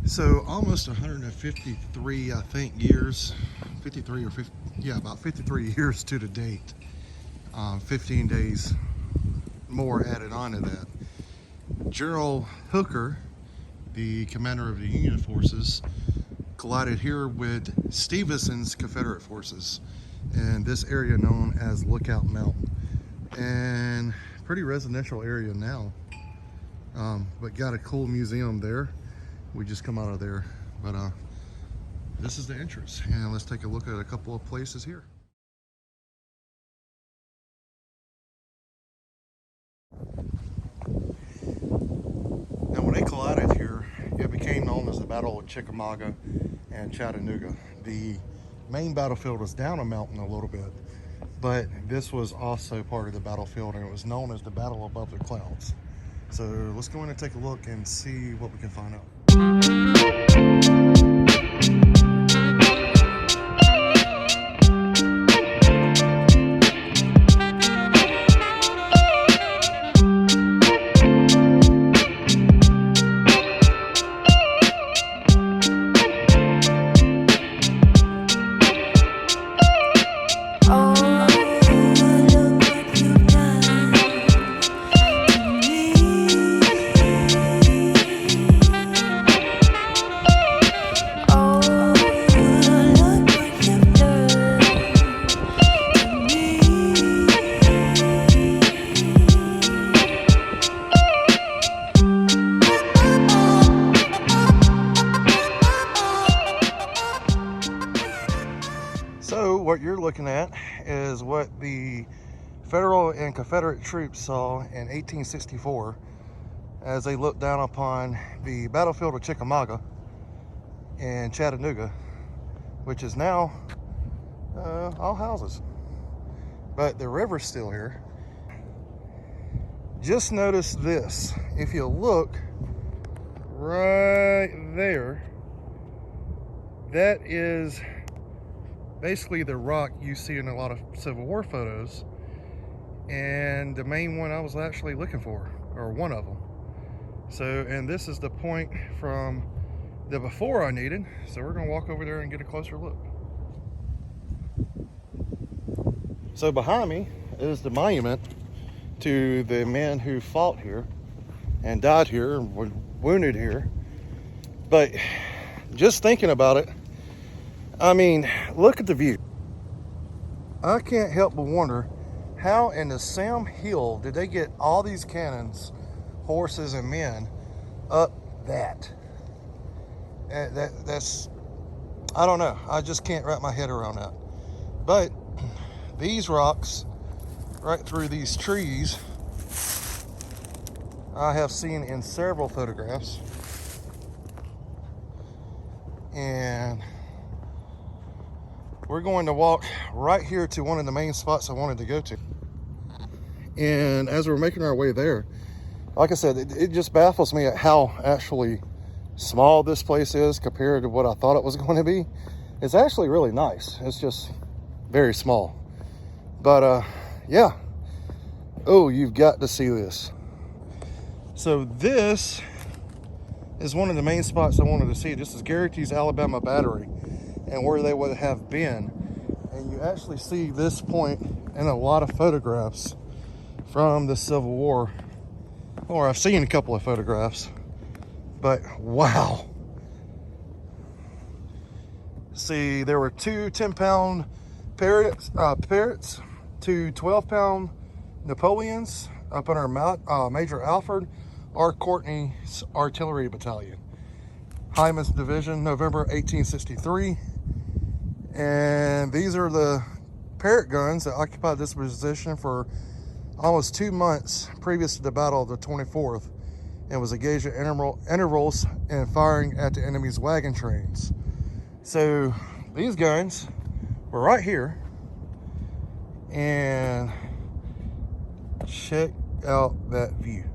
So almost 153, I think, years, 53 or 50, yeah, about 53 years to the date. 15 days more added on to that. General Hooker, the commander of the Union forces, collided here with Stevenson's Confederate forces in this area known as Lookout Mountain. And pretty residential area now, but got a cool museum there. We just come out of there, but this is the entrance, and let's take a look at a couple of places here. Now, when they collided here, it became known as the Battle of Chickamauga and Chattanooga. The main battlefield was down a mountain a little bit, but this was also part of the battlefield, and it was known as the Battle Above the Clouds. So let's go in and take a look and see what we can find out. So what you're looking at is what the Federal and Confederate troops saw in 1864 as they looked down upon the battlefield of Chickamauga and Chattanooga, which is now all houses. But the river's still here. Just notice this. If you look right there, that is basically the rock you see in a lot of Civil War photos, and the main one I was actually looking for, or one of them. So, and this is the point from the before I needed, so we're gonna walk over there and get a closer look. So behind me is the monument to the men who fought here and died here and were wounded here. But just thinking about it, I mean, look at the view. I can't help but wonder how in the Sam Hill did they get all these cannons, horses, and men up that? That's, I don't know. I just can't wrap my head around that. But these rocks right through these trees, I have seen in several photographs. And we're going to walk right here to one of the main spots I wanted to go to. And as we're making our way there, like I said, it just baffles me at how actually small this place is compared to what I thought it was going to be. It's actually really nice. It's just very small. But yeah. Oh, you've got to see this. So this is one of the main spots I wanted to see. This is Garrity's Alabama Battery, and where they would have been. And you actually see this point in a lot of photographs from the Civil War, or I've seen a couple of photographs, but wow. See, there were two 10-pound parrots, two 12-pound Napoleons up under Major Alfred R. Courtney's Artillery Battalion, Hyman's Division, November 1863. And these are the Parrott guns that occupied this position for almost 2 months previous to the Battle of the 24th, and was engaged at intervals and firing at the enemy's wagon trains. So these guns were right here, and check out that view.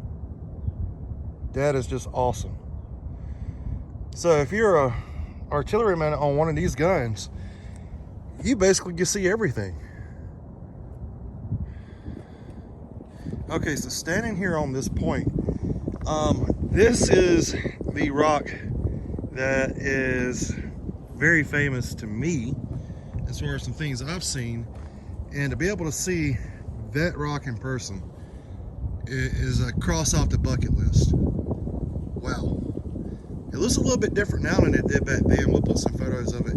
That is just awesome. So if you're a artilleryman on one of these guns, you basically can see everything. Okay, so standing here on this point, this is the rock that is very famous to me as far as some things I've seen, and to be able to see that rock in person is a cross off the bucket list. Wow. It looks a little bit different now than it did back then. We'll put some photos of it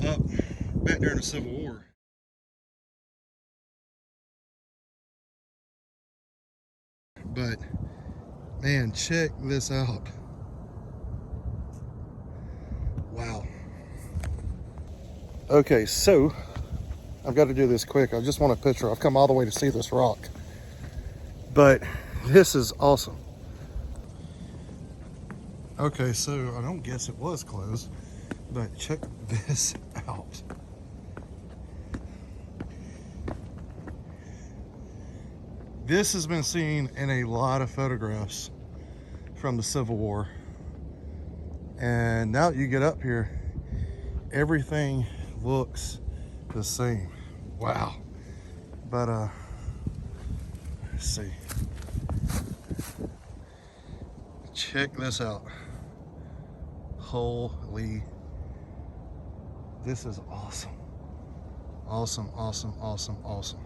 up back during the Civil War. But man, check this out. Wow. Okay, so I've got to do this quick. I just want a picture. I've come all the way to see this rock, but this is awesome. Okay, so I don't guess it was closed, but check this out. This has been seen in a lot of photographs from the Civil War. And now that you get up here, everything looks the same. Wow. But let's see. Check this out. Holy, this is awesome. Awesome, awesome, awesome, awesome.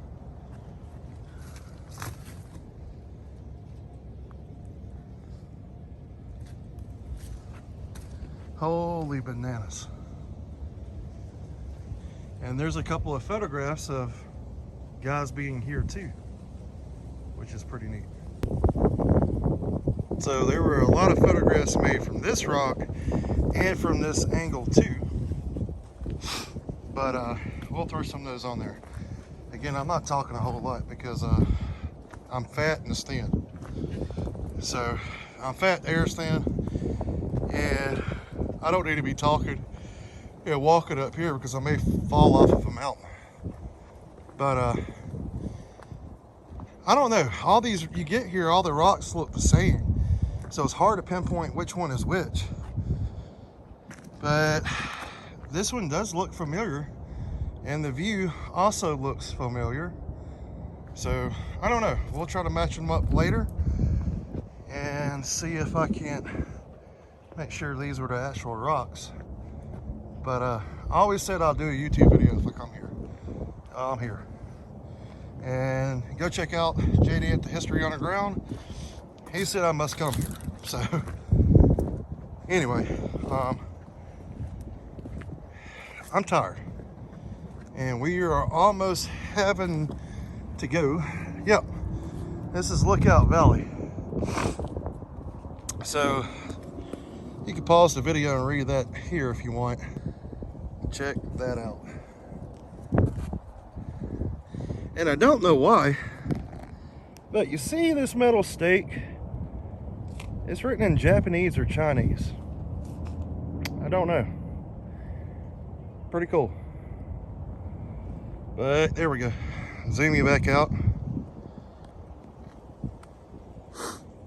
Holy bananas. And there's a couple of photographs of guys being here too, which is pretty neat. So there were a lot of photographs made from this rock and from this angle too. But we'll throw some of those on there. Again, I'm not talking a whole lot because I'm fat and thin. So I'm fat, air's thin, and I don't need to be talking and walking up here because I may fall off of a mountain. But I don't know. All these, you get here, all the rocks look the same. So it's hard to pinpoint which one is which. But this one does look familiar, and the view also looks familiar. So I don't know. We'll try to match them up later and see if I can't make sure these were the actual rocks. But I always said I'll do a YouTube video if I come here. I'm here. And go check out JD at the History Underground. He said I must come here. So anyway, I'm tired. And we are almost having to go. Yep, this is Lookout Valley. So you can pause the video and read that here if you want. Check that out. And I don't know why, but you see this metal stake? It's written in Japanese or Chinese. I don't know. Pretty cool. But there we go. Zoom you back out.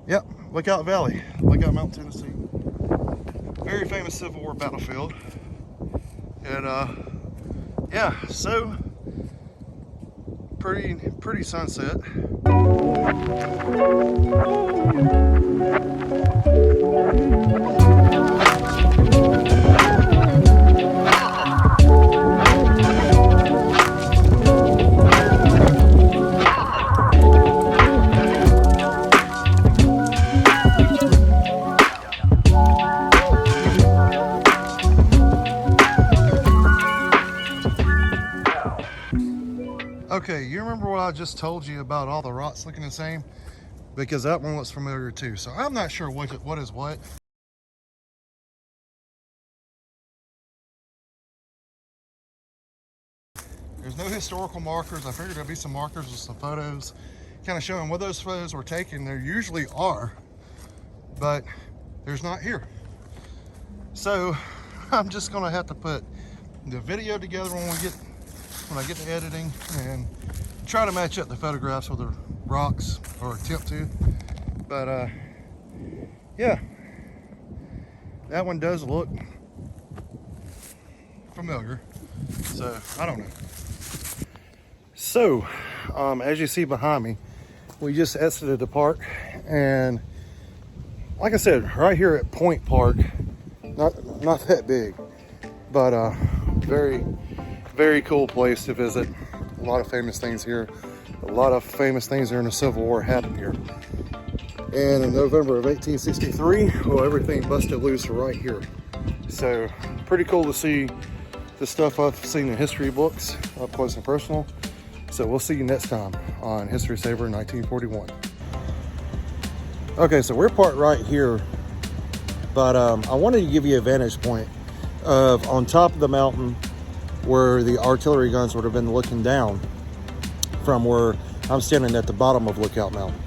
Yep, Lookout Valley, Lookout Mountain, Tennessee. Very famous Civil War battlefield. And yeah, so pretty sunset. Okay, you remember what I just told you about all the rocks looking the same? Because that one looks familiar too. So I'm not sure what is what. There's no historical markers. I figured there'd be some markers with some photos kind of showing where those photos were taken. There usually are, but there's not here. So I'm just gonna have to put the video together when I get to editing and try to match up the photographs with the rocks, or attempt to. But yeah, that one does look familiar, so I don't know. So as you see behind me, we just exited the park, and like I said, right here at Point Park, not that big, but very, very cool place to visit. A lot of famous things here. A lot of famous things during the Civil War happened here. And in November of 1863, well, everything busted loose right here. So pretty cool to see the stuff I've seen in history books up close and personal. So we'll see you next time on History Saver 1941. Okay, so we're parked right here, but I wanted to give you a vantage point of on top of the mountain where the artillery guns would have been looking down from where I'm standing at the bottom of Lookout Mountain.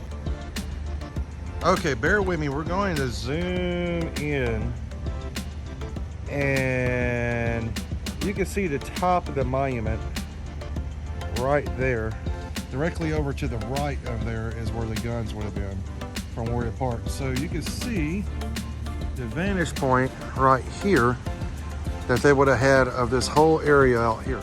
Okay, bear with me. We're going to zoom in, and you can see the top of the monument right there. Directly over to the right of there is where the guns would have been from where it parked. So you can see the vantage point right here that they would have had of this whole area out here.